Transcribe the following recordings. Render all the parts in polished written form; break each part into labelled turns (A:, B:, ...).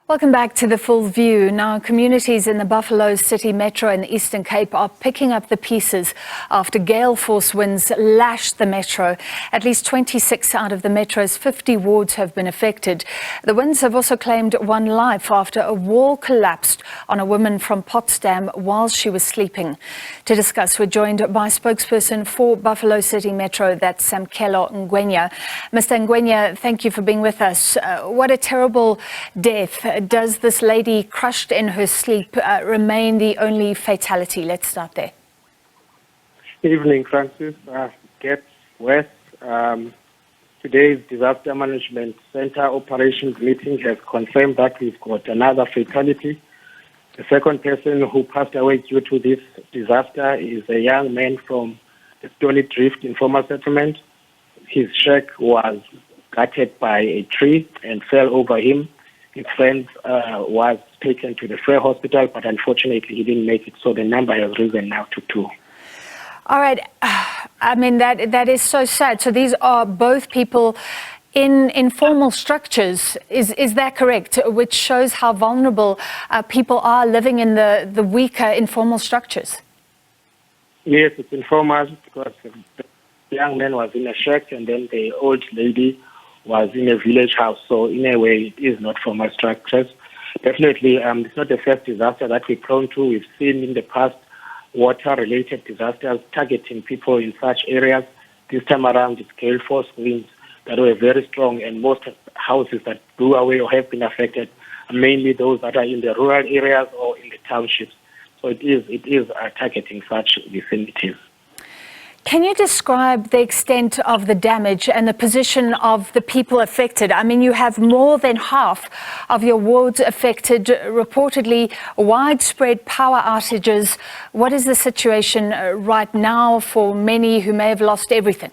A: Welcome back to The Full View. Now, communities in the Buffalo City Metro and the Eastern Cape are picking up the pieces after gale force winds lashed the metro. At least 26 out of the metro's 50 wards have been affected. The winds have also claimed one life after a wall collapsed on a woman from Potsdam while she was sleeping. To discuss, we're joined by spokesperson for Buffalo City Metro, that's Samkelo Ngwenya. Mr. Ngwenya, thank you for being with us. What a terrible death. Does this lady crushed in her sleep remain the only fatality? Let's start there.
B: Good evening, Francis. Gets worse. Today's Disaster Management Center operations meeting has confirmed that we've got another fatality. The second person who passed away due to this disaster is a young man from the Stony Drift informal settlement. His shack was gutted by a tree and fell over him. His friend was taken to the Frere Hospital, but unfortunately he didn't make it, so the number has risen now to 2.
A: All right. I mean, that is so sad. So these are both people in informal structures. Is that correct? Which shows how vulnerable people are living in the weaker informal structures.
B: Yes, it's informal because the young man was in a shack and then the old lady was in a village house, so in a way it is not formal structures. Definitely, it's not the first disaster that we're prone to. We've seen in the past water-related disasters targeting people in such areas. This time around, it's gale force winds that were very strong, and most houses that blew away or have been affected are mainly those that are in the rural areas or in the townships. So it is targeting such vicinities.
A: Can you describe the extent of the damage and the position of the people affected? I mean, you have more than half of your wards affected, reportedly widespread power outages. What is the situation right now for many who may have lost everything?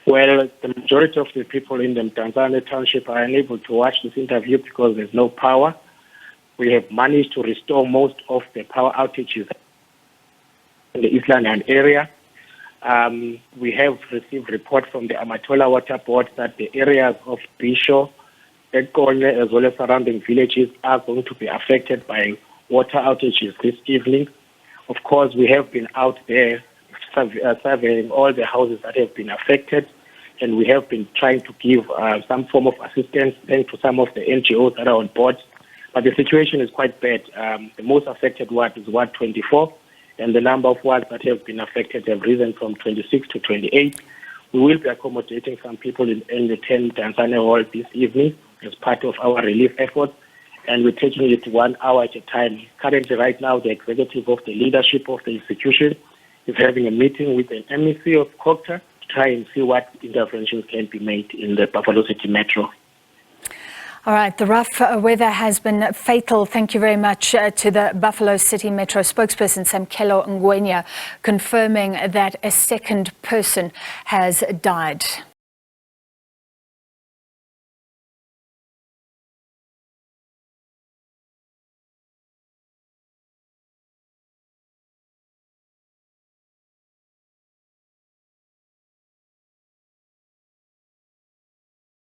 B: Well, the majority of the people in the Tanzania township are unable to watch this interview because there's no power. We have managed to restore most of the power outages in the Eastland area. We have received report from the Amatola Water Board that the areas of Bisho, Ekone, as well as surrounding villages are going to be affected by water outages this evening. Of course, we have been out there surveying all the houses that have been affected, and we have been trying to give some form of assistance thanks to some of the NGOs that are on board. But the situation is quite bad. The most affected ward is Ward 24. And the number of wards that have been affected have risen from 26 to 28. We will be accommodating some people in the 10 Tanzania Hall this evening as part of our relief efforts, and we're taking it 1 hour at a time. Currently, right now, the executive of the leadership of the institution is having a meeting with an MEC of COCTA to try and see what interventions can be made in the Buffalo City Metro.
A: All right, the rough weather has been fatal. Thank you very much to the Buffalo City Metro spokesperson, Samkelo Ngwenya, confirming that a second person has died.